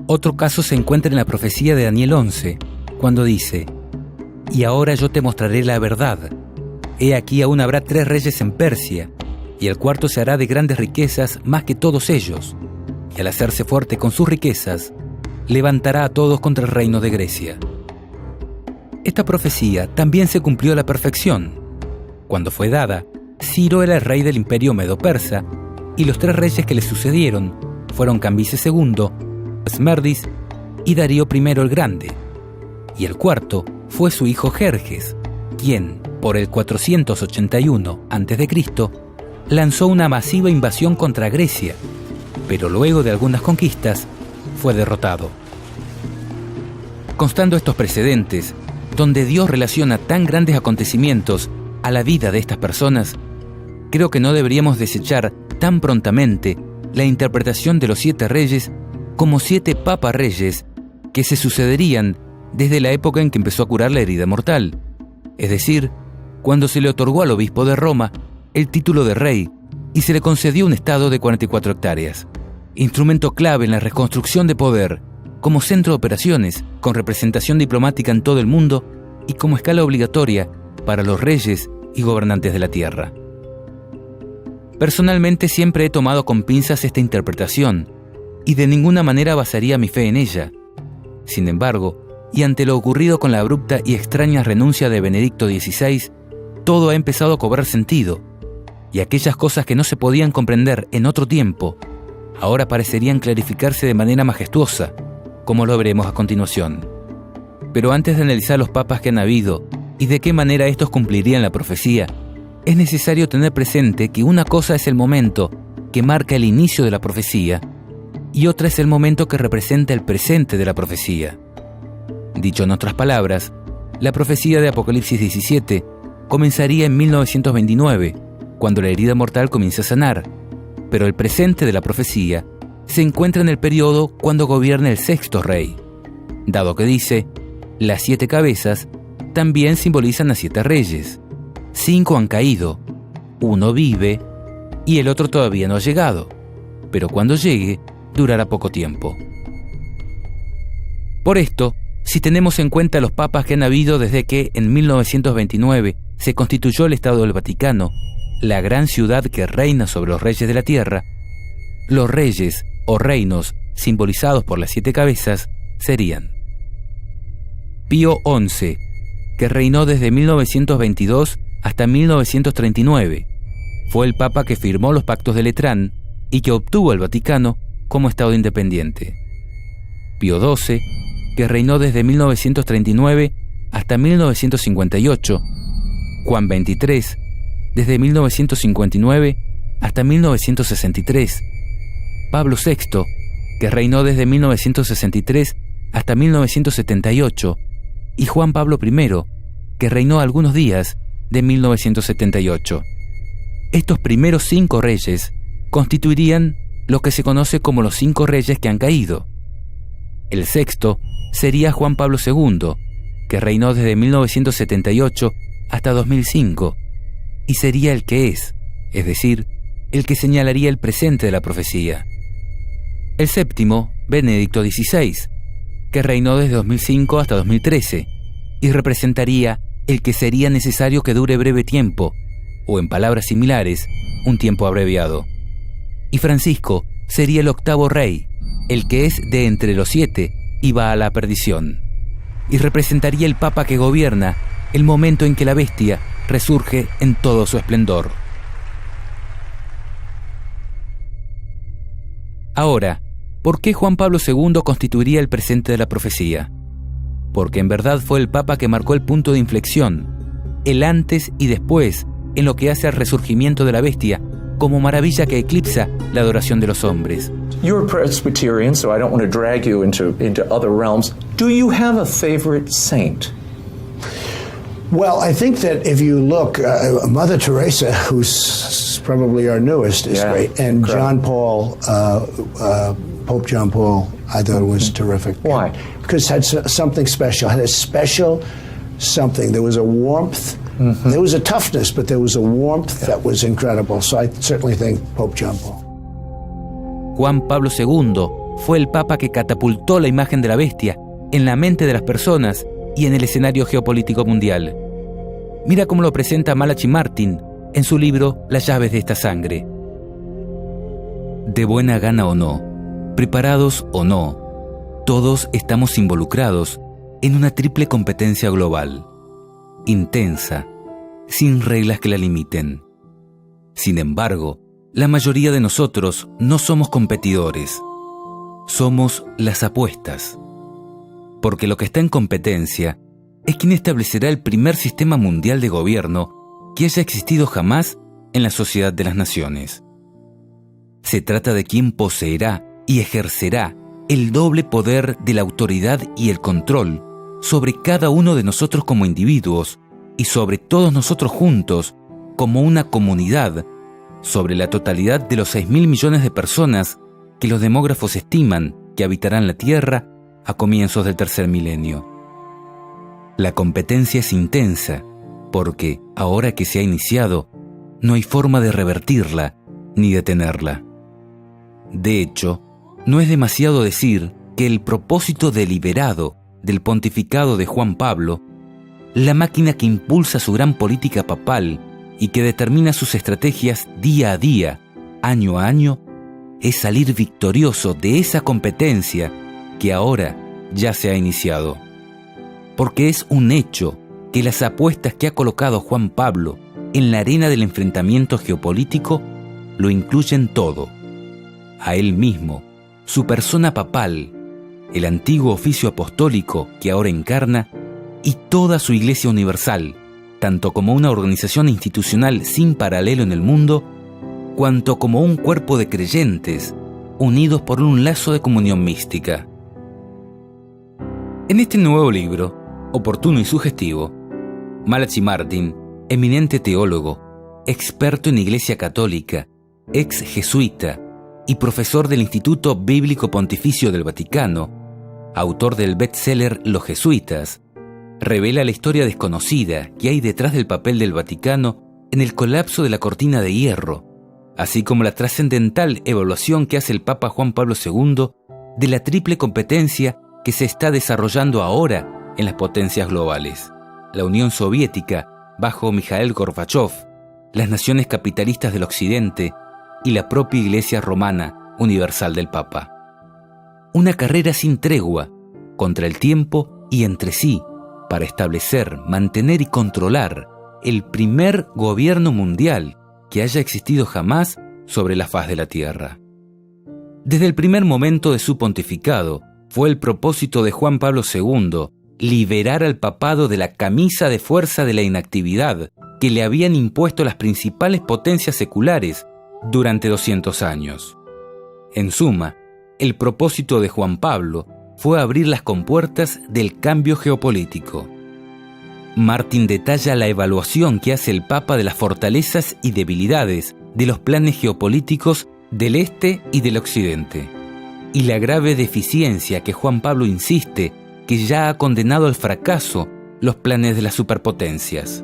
Otro caso se encuentra en la profecía de Daniel 11, cuando dice: Y ahora yo te mostraré la verdad. He aquí aún habrá 3 reyes en Persia, y el cuarto se hará de grandes riquezas más que todos ellos, y al hacerse fuerte con sus riquezas, levantará a todos contra el reino de Grecia. Esta profecía también se cumplió a la perfección. Cuando fue dada, Ciro era el rey del imperio medo-persa, y los 3 reyes que le sucedieron fueron Cambises II, Esmerdis y Darío I el Grande, y el cuarto fue su hijo Jerjes, quien, por el 481 a.C., lanzó una masiva invasión contra Grecia, pero luego de algunas conquistas fue derrotado. Constando estos precedentes, donde Dios relaciona tan grandes acontecimientos a la vida de estas personas, creo que no deberíamos desechar tan prontamente la interpretación de los 7 reyes como 7 papas reyes que se sucederían desde la época en que empezó a curar la herida mortal, es decir, cuando se le otorgó al obispo de Roma el título de rey y se le concedió un estado de 44 hectáreas, instrumento clave en la reconstrucción de poder, como centro de operaciones, con representación diplomática en todo el mundo y como escala obligatoria para los reyes y gobernantes de la tierra. Personalmente siempre he tomado con pinzas esta interpretación y de ninguna manera basaría mi fe en ella. Sin embargo, y ante lo ocurrido con la abrupta y extraña renuncia de Benedicto XVI, todo ha empezado a cobrar sentido, y aquellas cosas que no se podían comprender en otro tiempo, ahora parecerían clarificarse de manera majestuosa, como lo veremos a continuación. Pero antes de analizar los papas que han habido y de qué manera estos cumplirían la profecía, es necesario tener presente que una cosa es el momento que marca el inicio de la profecía y otra es el momento que representa el presente de la profecía. Dicho en otras palabras, la profecía de Apocalipsis 17 comenzaría en 1929, cuando la herida mortal comienza a sanar, pero el presente de la profecía se encuentra en el periodo cuando gobierna el sexto rey, dado que dice, las 7 cabezas también simbolizan a 7 reyes. 5 han caído, 1 vive y el otro todavía no ha llegado, pero cuando llegue, durará poco tiempo. Por esto, si tenemos en cuenta los papas que han habido desde que en 1929 se constituyó el Estado del Vaticano, la gran ciudad que reina sobre los reyes de la tierra, los reyes o reinos simbolizados por las 7 cabezas serían Pío XI, que reinó desde 1922 hasta 1939. Fue el papa que firmó los pactos de Letrán y que obtuvo el Vaticano como Estado independiente. Pío XII, que reinó desde 1939 hasta 1958. Juan XXIII, desde 1959 hasta 1963. Pablo VI, que reinó desde 1963 hasta 1978. Y Juan Pablo I, que reinó algunos días de 1978. Estos primeros 5 reyes constituirían lo que se conoce como los 5 reyes que han caído. El sexto sería Juan Pablo II, que reinó desde 1978 hasta 2005, y sería el que es decir, el que señalaría el presente de la profecía. El séptimo, Benedicto XVI, que reinó desde 2005 hasta 2013, y representaría el que sería necesario que dure breve tiempo, o en palabras similares, un tiempo abreviado. Y Francisco sería el octavo rey, el que es de entre los 7 y va a la perdición, y representaría el Papa que gobierna el momento en que la bestia resurge en todo su esplendor. Ahora, ¿por qué Juan Pablo II constituiría el presente de la profecía? Porque en verdad fue el Papa que marcó el punto de inflexión, el antes y después, en lo que hace al resurgimiento de la bestia, como maravilla que eclipsa la adoración de los hombres. You're a Presbyterian, so I don't want to drag you into other realms. Do you have a favorite saint? Well, I think that if you look, Mother Teresa, who's probably our newest, is great, and correct. John Paul, Pope John Paul, I thought was terrific. Why? Because it had something special. It had a special something. There was a warmth. Mm-hmm. There was a toughness, but there was a warmth that was incredible. So I certainly think Pope John Paul. Juan Pablo II fue el papa que catapultó la imagen de la bestia en la mente de las personas y en el escenario geopolítico mundial. Mira cómo lo presenta Malachi Martin en su libro Las llaves de esta sangre. De buena gana o no, preparados o no, todos estamos involucrados en una triple competencia global, intensa, sin reglas que la limiten. Sin embargo, la mayoría de nosotros no somos competidores, somos las apuestas. Porque lo que está en competencia es quién establecerá el primer sistema mundial de gobierno que haya existido jamás en la sociedad de las naciones. Se trata de quién poseerá y ejercerá el doble poder de la autoridad y el control sobre cada uno de nosotros como individuos y sobre todos nosotros juntos como una comunidad, sobre la totalidad de los 6.000 millones de personas que los demógrafos estiman que habitarán la Tierra a comienzos del tercer milenio. La competencia es intensa, porque, ahora que se ha iniciado, no hay forma de revertirla ni detenerla. De hecho, no es demasiado decir que el propósito deliberado del pontificado de Juan Pablo, la máquina que impulsa su gran política papal y que determina sus estrategias día a día, año a año, es salir victorioso de esa competencia que ahora ya se ha iniciado. Porque es un hecho que las apuestas que ha colocado Juan Pablo en la arena del enfrentamiento geopolítico lo incluyen todo. A él mismo, su persona papal, el antiguo oficio apostólico que ahora encarna y toda su Iglesia universal, tanto como una organización institucional sin paralelo en el mundo, cuanto como un cuerpo de creyentes unidos por un lazo de comunión mística. En este nuevo libro, oportuno y sugestivo, Malachi Martin, eminente teólogo, experto en Iglesia Católica, ex jesuita y profesor del Instituto Bíblico Pontificio del Vaticano, autor del bestseller Los Jesuitas, revela la historia desconocida que hay detrás del papel del Vaticano en el colapso de la cortina de hierro, así como la trascendental evaluación que hace el Papa Juan Pablo II de la triple competencia que se está desarrollando ahora en las potencias globales: la Unión Soviética, bajo Mikhail Gorbachev, las naciones capitalistas del Occidente y la propia Iglesia Romana Universal del Papa. Una carrera sin tregua, contra el tiempo y entre sí, para establecer, mantener y controlar el primer gobierno mundial que haya existido jamás sobre la faz de la Tierra. Desde el primer momento de su pontificado, fue el propósito de Juan Pablo II liberar al papado de la camisa de fuerza de la inactividad que le habían impuesto las principales potencias seculares durante 200 años. En suma, el propósito de Juan Pablo fue abrir las compuertas del cambio geopolítico. Martin detalla la evaluación que hace el Papa de las fortalezas y debilidades de los planes geopolíticos del Este y del Occidente, y la grave deficiencia que Juan Pablo insiste que ya ha condenado al fracaso los planes de las superpotencias.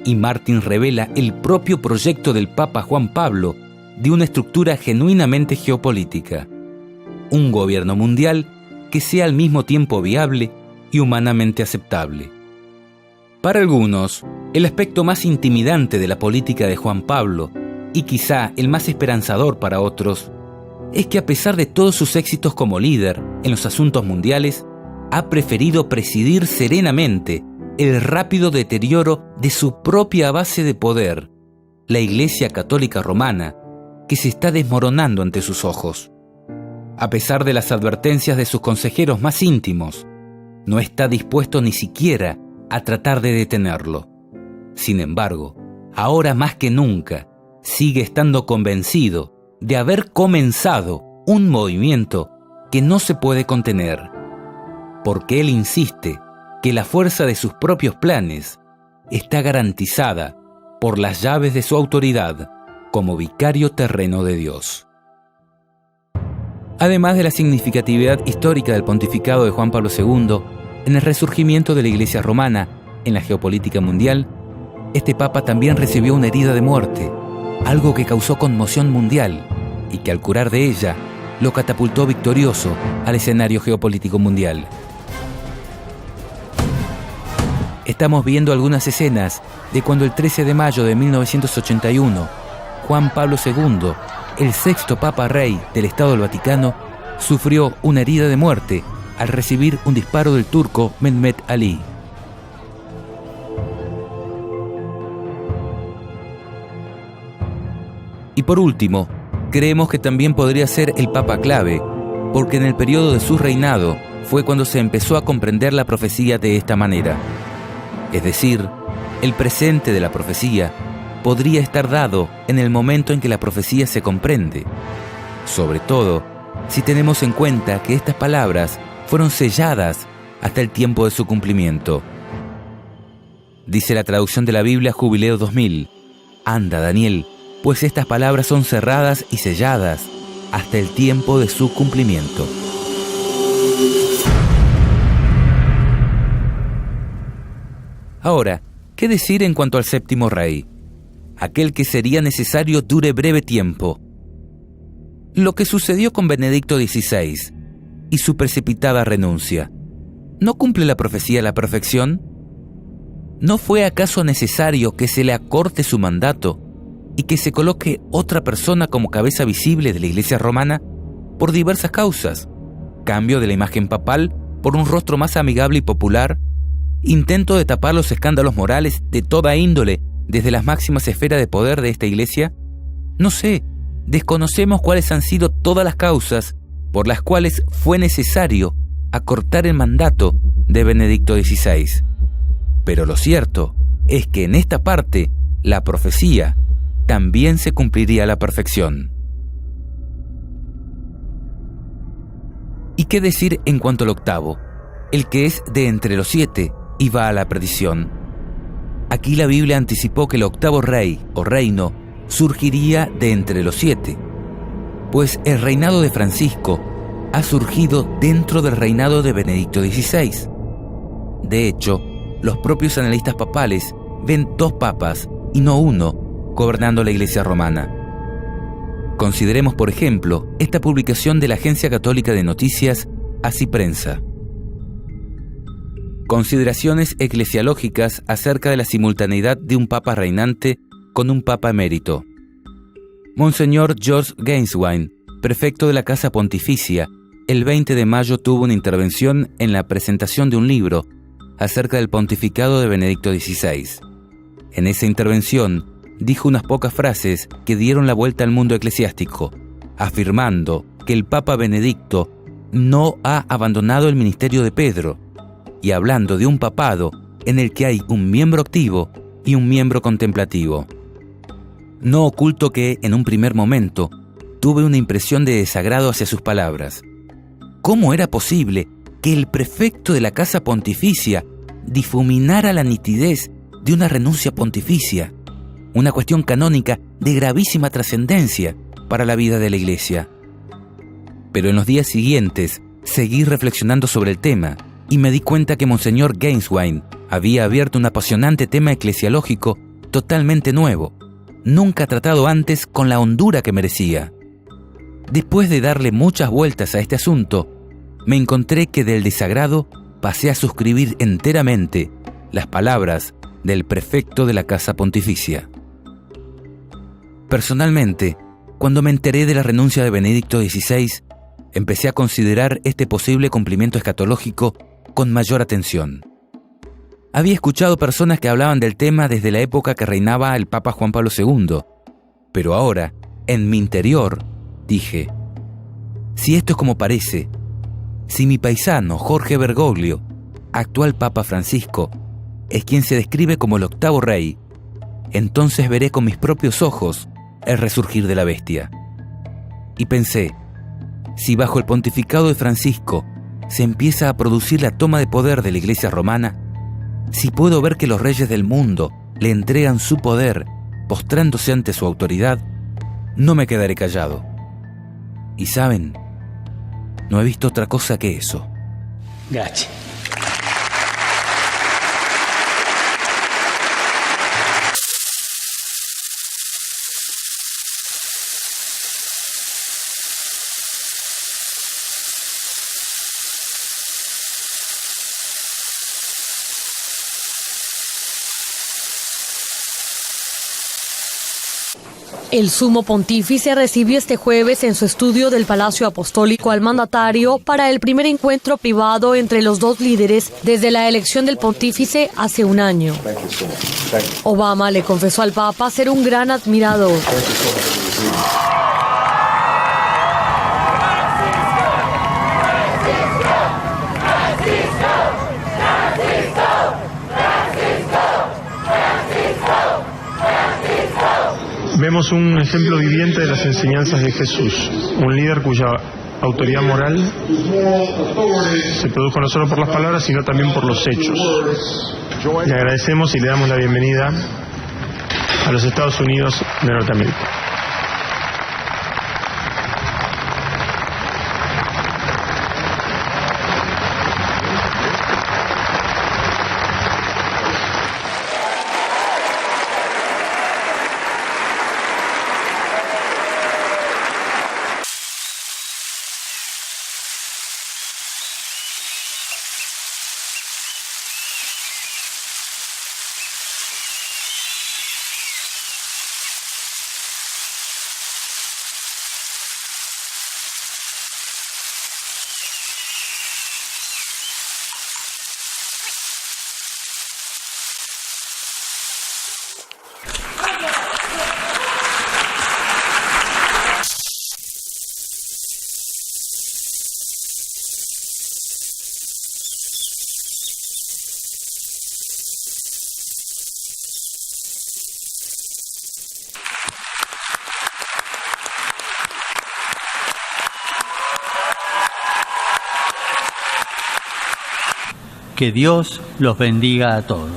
Y Martin revela el propio proyecto del Papa Juan Pablo de una estructura genuinamente geopolítica, un gobierno mundial que sea al mismo tiempo viable y humanamente aceptable. Para algunos, el aspecto más intimidante de la política de Juan Pablo, y quizá el más esperanzador para otros, es que a pesar de todos sus éxitos como líder en los asuntos mundiales, ha preferido presidir serenamente el rápido deterioro de su propia base de poder, la Iglesia Católica Romana, que se está desmoronando ante sus ojos. A pesar de las advertencias de sus consejeros más íntimos, no está dispuesto ni siquiera a tratar de detenerlo. Sin embargo, ahora más que nunca, sigue estando convencido de haber comenzado un movimiento que no se puede contener, porque él insiste que la fuerza de sus propios planes está garantizada por las llaves de su autoridad como vicario terreno de Dios. Además de la significatividad histórica del pontificado de Juan Pablo II en el resurgimiento de la Iglesia romana en la geopolítica mundial, este Papa también recibió una herida de muerte, algo que causó conmoción mundial y que al curar de ella lo catapultó victorioso al escenario geopolítico mundial. Estamos viendo algunas escenas de cuando el 13 de mayo de 1981, Juan Pablo II, el sexto Papa Rey del Estado del Vaticano, sufrió una herida de muerte al recibir un disparo del turco Mehmet Ali. Y por último, creemos que también podría ser el Papa clave, porque en el periodo de su reinado fue cuando se empezó a comprender la profecía de esta manera. Es decir, el presente de la profecía podría estar dado en el momento en que la profecía se comprende, sobre todo si tenemos en cuenta que estas palabras fueron selladas hasta el tiempo de su cumplimiento. Dice la traducción de la Biblia Jubileo 2000, «Anda, Daniel, pues estas palabras son cerradas y selladas hasta el tiempo de su cumplimiento». Ahora, ¿qué decir en cuanto al séptimo rey? Aquel que sería necesario dure breve tiempo. Lo que sucedió con Benedicto XVI y su precipitada renuncia, ¿no cumple la profecía a la perfección? ¿No fue acaso necesario que se le acorte su mandato y que se coloque otra persona como cabeza visible de la Iglesia romana por diversas causas? Cambio de la imagen papal por un rostro más amigable y popular, intento de tapar los escándalos morales de toda índole desde las máximas esferas de poder de esta Iglesia. No sé, desconocemos cuáles han sido todas las causas por las cuales fue necesario acortar el mandato de Benedicto XVI. Pero lo cierto es que en esta parte, la profecía también se cumpliría a la perfección. ¿Y qué decir en cuanto al octavo, el que es de entre los 7 y va a la perdición? Aquí la Biblia anticipó que el octavo rey o reino surgiría de entre los 7, pues el reinado de Francisco ha surgido dentro del reinado de Benedicto XVI. De hecho, los propios analistas papales ven 2 papas y no 1 gobernando la Iglesia romana. Consideremos, por ejemplo, esta publicación de la Agencia Católica de Noticias Así Prensa. Consideraciones eclesiológicas acerca de la simultaneidad de un papa reinante con un papa emérito. Monseñor George Gainswine, prefecto de la Casa Pontificia, el 20 de mayo tuvo una intervención en la presentación de un libro acerca del pontificado de Benedicto XVI. En esa intervención, dijo unas pocas frases que dieron la vuelta al mundo eclesiástico, afirmando que el Papa Benedicto no ha abandonado el ministerio de Pedro, y hablando de un papado en el que hay un miembro activo y un miembro contemplativo. No oculto que, en un primer momento, tuve una impresión de desagrado hacia sus palabras. ¿Cómo era posible que el prefecto de la Casa Pontificia difuminara la nitidez de una renuncia pontificia, una cuestión canónica de gravísima trascendencia para la vida de la Iglesia? Pero en los días siguientes seguí reflexionando sobre el tema y me di cuenta que Monseñor Gainswine había abierto un apasionante tema eclesiológico totalmente nuevo, nunca tratado antes con la hondura que merecía. Después de darle muchas vueltas a este asunto, me encontré que del desagrado pasé a suscribir enteramente las palabras del prefecto de la Casa Pontificia. Personalmente, cuando me enteré de la renuncia de Benedicto XVI, empecé a considerar este posible cumplimiento escatológico con mayor atención. Había escuchado personas que hablaban del tema desde la época que reinaba el Papa Juan Pablo II, pero ahora, en mi interior, dije, si esto es como parece, si mi paisano Jorge Bergoglio, actual Papa Francisco, es quien se describe como el octavo rey, entonces veré con mis propios ojos el resurgir de la bestia. Y pensé, si bajo el pontificado de Francisco se empieza a producir la toma de poder de la Iglesia romana, si puedo ver que los reyes del mundo le entregan su poder postrándose ante su autoridad, no me quedaré callado. Y saben, no he visto otra cosa que eso. Gracias. El sumo pontífice recibió este jueves en su estudio del Palacio Apostólico al mandatario para el primer encuentro privado entre los 2 líderes desde la elección del pontífice hace un año. Obama le confesó al Papa ser un gran admirador. Vemos un ejemplo viviente de las enseñanzas de Jesús, un líder cuya autoridad moral se produjo no solo por las palabras, sino también por los hechos. Le agradecemos y le damos la bienvenida a los Estados Unidos de Norteamérica. Que Dios los bendiga a todos.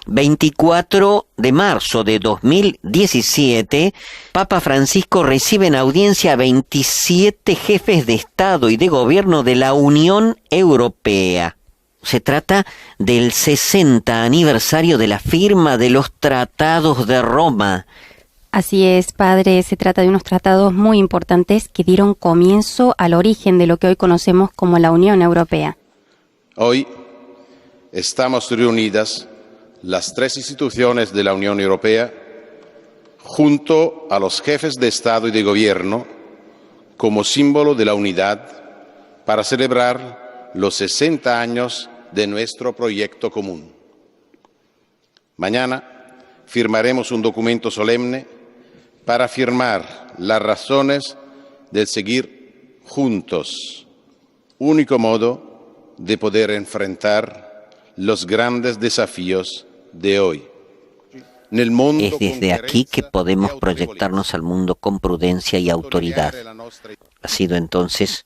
...24 de marzo de 2017... Papa Francisco recibe en audiencia a 27 jefes de Estado y de Gobierno de la Unión Europea. Se trata del 60 aniversario de la firma de los Tratados de Roma. Así es, padre, se trata de unos tratados muy importantes que dieron comienzo al origen de lo que hoy conocemos como la Unión Europea. Hoy estamos reunidas las tres instituciones de la Unión Europea junto a los jefes de Estado y de Gobierno como símbolo de la unidad para celebrar los 60 años de nuestro proyecto común. Mañana firmaremos un documento solemne para afirmar las razones del seguir juntos, único modo de poder enfrentar los grandes desafíos de hoy. Es desde aquí que podemos proyectarnos al mundo con prudencia y autoridad. Ha sido entonces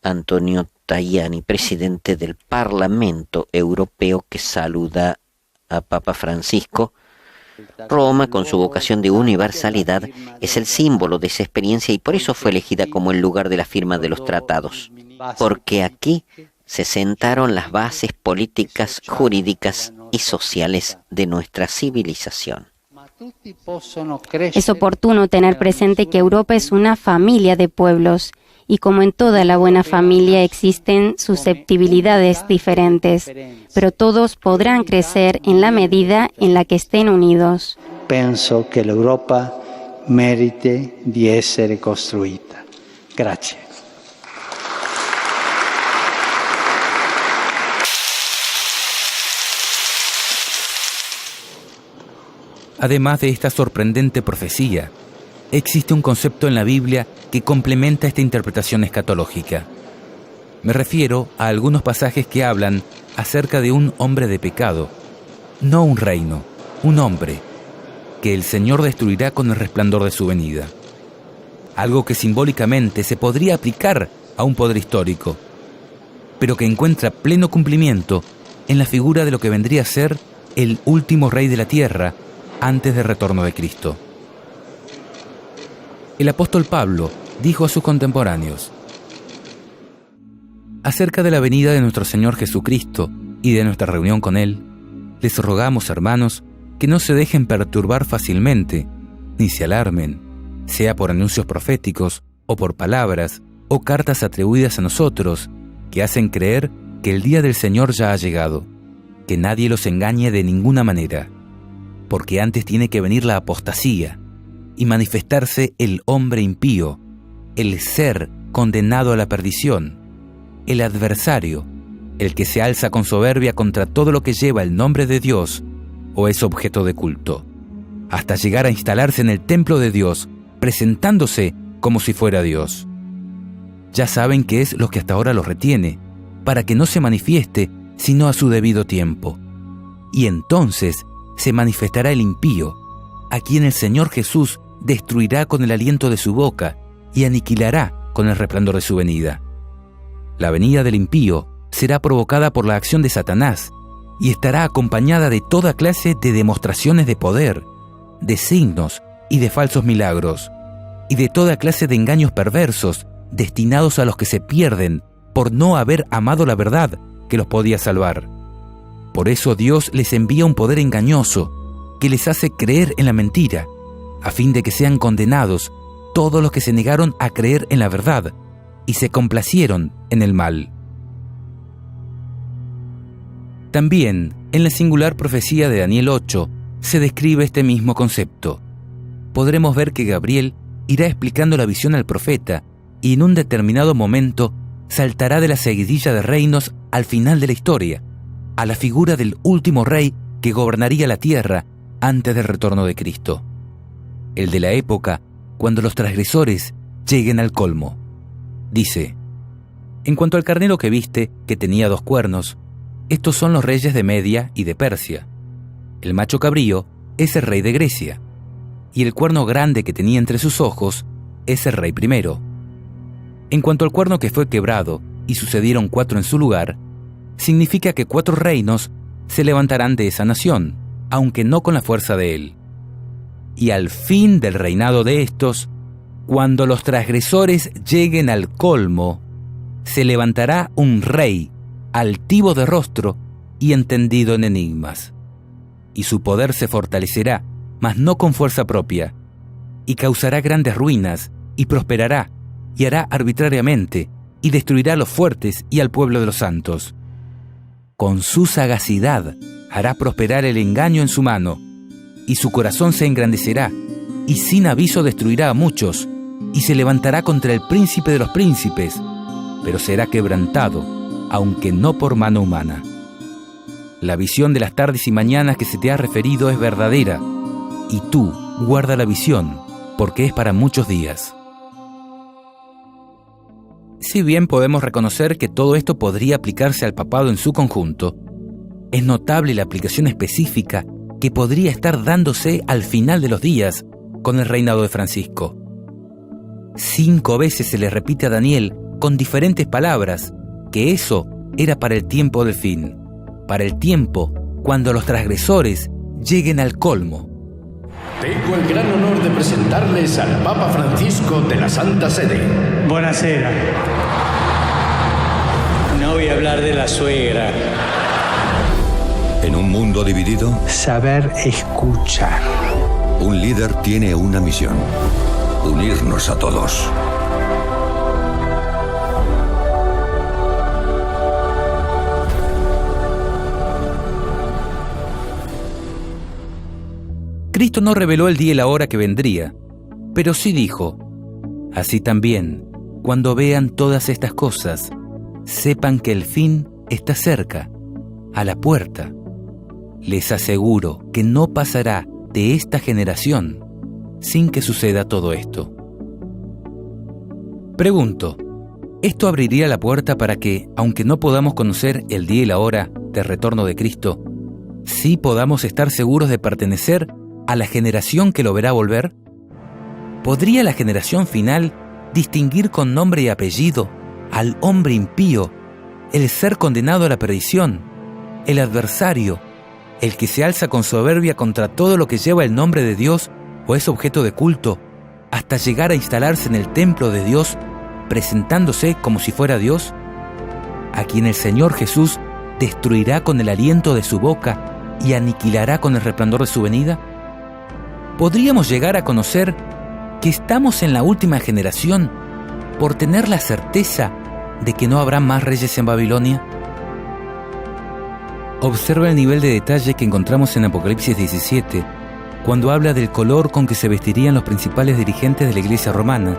Antonio Tajani, presidente del Parlamento Europeo, que saluda a Papa Francisco. Roma, con su vocación de universalidad, es el símbolo de esa experiencia y por eso fue elegida como el lugar de la firma de los tratados. Porque aquí se sentaron las bases políticas, jurídicas y sociales de nuestra civilización. Es oportuno tener presente que Europa es una familia de pueblos y como en toda la buena familia existen susceptibilidades diferentes, pero todos podrán crecer en la medida en la que estén unidos. Penso che l'Europa merite di essere costruita. Grazie. Además de esta sorprendente profecía, existe un concepto en la Biblia que complementa esta interpretación escatológica. Me refiero a algunos pasajes que hablan acerca de un hombre de pecado, no un reino, un hombre, que el Señor destruirá con el resplandor de su venida. Algo que simbólicamente se podría aplicar a un poder histórico, pero que encuentra pleno cumplimiento en la figura de lo que vendría a ser el último rey de la tierra antes del retorno de Cristo. El apóstol Pablo dijo a sus contemporáneos: acerca de la venida de nuestro Señor Jesucristo y de nuestra reunión con Él, les rogamos, hermanos, que no se dejen perturbar fácilmente, ni se alarmen, sea por anuncios proféticos, o por palabras, o cartas atribuidas a nosotros, que hacen creer que el día del Señor ya ha llegado, que nadie los engañe de ninguna manera, porque antes tiene que venir la apostasía y manifestarse el hombre impío, el ser condenado a la perdición, el adversario, el que se alza con soberbia contra todo lo que lleva el nombre de Dios o es objeto de culto, hasta llegar a instalarse en el templo de Dios, presentándose como si fuera Dios. Ya saben qué es lo que hasta ahora los retiene, para que no se manifieste sino a su debido tiempo. Y entonces se manifestará el impío, a quien el Señor Jesús destruirá con el aliento de su boca y aniquilará con el resplandor de su venida. La venida del impío será provocada por la acción de Satanás y estará acompañada de toda clase de demostraciones de poder, de signos y de falsos milagros, y de toda clase de engaños perversos destinados a los que se pierden por no haber amado la verdad que los podía salvar. Por eso Dios les envía un poder engañoso que les hace creer en la mentira, a fin de que sean condenados todos los que se negaron a creer en la verdad y se complacieron en el mal. También, en la singular profecía de Daniel 8, se describe este mismo concepto. Podremos ver que Gabriel irá explicando la visión al profeta y en un determinado momento saltará de la seguidilla de reinos al final de la historia, a la figura del último rey que gobernaría la tierra antes del retorno de Cristo, el de la época cuando los transgresores lleguen al colmo. Dice: en cuanto al carnero que viste, que tenía 2 cuernos, estos son los reyes de Media y de Persia. El macho cabrío es el rey de Grecia, y el cuerno grande que tenía entre sus ojos es el rey primero. En cuanto al cuerno que fue quebrado y sucedieron 4 en su lugar, significa que 4 reinos se levantarán de esa nación, aunque no con la fuerza de él. Y al fin del reinado de estos, cuando los transgresores lleguen al colmo, se levantará un rey, altivo de rostro y entendido en enigmas. Y su poder se fortalecerá, mas no con fuerza propia, y causará grandes ruinas, y prosperará, y hará arbitrariamente, y destruirá a los fuertes y al pueblo de los santos. Con su sagacidad hará prosperar el engaño en su mano, y su corazón se engrandecerá, y sin aviso destruirá a muchos, y se levantará contra el príncipe de los príncipes, pero será quebrantado, aunque no por mano humana. La visión de las tardes y mañanas que se te ha referido es verdadera, y tú guarda la visión, porque es para muchos días. Si bien podemos reconocer que todo esto podría aplicarse al papado en su conjunto, es notable la aplicación específica que podría estar dándose al final de los días con el reinado de Francisco. 5 veces se le repite a Daniel con diferentes palabras que eso era para el tiempo del fin, para el tiempo cuando los transgresores lleguen al colmo. Tengo el gran honor de presentarles al Papa Francisco de la Santa Sede. Buonasera. No voy a hablar de la suegra. En un mundo dividido, Saber escuchar. un líder tiene una misión: unirnos a todos. Cristo no reveló el día y la hora que vendría, pero sí dijo: así también, cuando vean todas estas cosas, sepan que el fin está cerca, a la puerta. Les aseguro que no pasará de esta generación sin que suceda todo esto. Pregunto, ¿esto abriría la puerta para que, aunque no podamos conocer el día y la hora del retorno de Cristo, sí podamos estar seguros de pertenecer a la generación que lo verá volver? ¿Podría la generación final distinguir con nombre y apellido al hombre impío, el ser condenado a la perdición, el adversario, el que se alza con soberbia contra todo lo que lleva el nombre de Dios o es objeto de culto, hasta llegar a instalarse en el templo de Dios, presentándose como si fuera Dios? A quien el Señor Jesús destruirá con el aliento de su boca y aniquilará con el resplandor de su venida. ¿Podríamos llegar a conocer que estamos en la última generación por tener la certeza de que no habrá más reyes en Babilonia? Observa el nivel de detalle que encontramos en Apocalipsis 17, cuando habla del color con que se vestirían los principales dirigentes de la iglesia romana,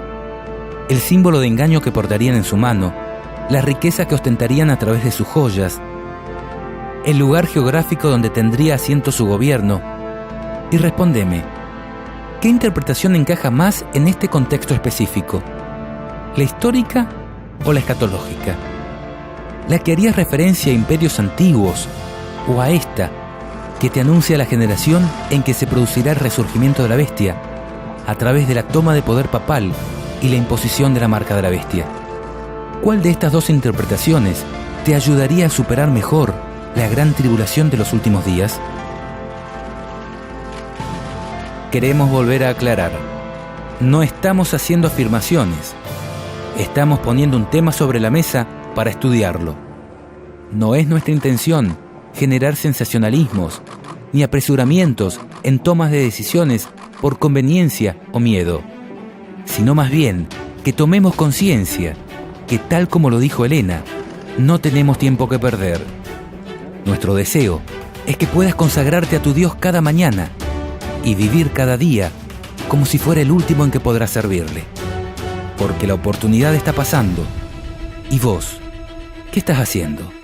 el símbolo de engaño que portarían en su mano, la riqueza que ostentarían a través de sus joyas, el lugar geográfico donde tendría asiento su gobierno. Y respóndeme, ¿qué interpretación encaja más en este contexto específico? ¿La histórica o la escatológica? ¿La que haría referencia a imperios antiguos o a esta que te anuncia la generación en que se producirá el resurgimiento de la bestia a través de la toma de poder papal y la imposición de la marca de la bestia? ¿Cuál de estas dos interpretaciones te ayudaría a superar mejor la gran tribulación de los últimos días? Queremos volver a aclarar, no estamos haciendo afirmaciones, estamos poniendo un tema sobre la mesa para estudiarlo. No es nuestra intención generar sensacionalismos ni apresuramientos en tomas de decisiones por conveniencia o miedo, sino más bien que tomemos conciencia que, tal como lo dijo Elena, no tenemos tiempo que perder. Nuestro deseo es que puedas consagrarte a tu Dios cada mañana y vivir cada día como si fuera el último en que podrás servirle. Porque la oportunidad está pasando. ¿Y vos? ¿Qué estás haciendo?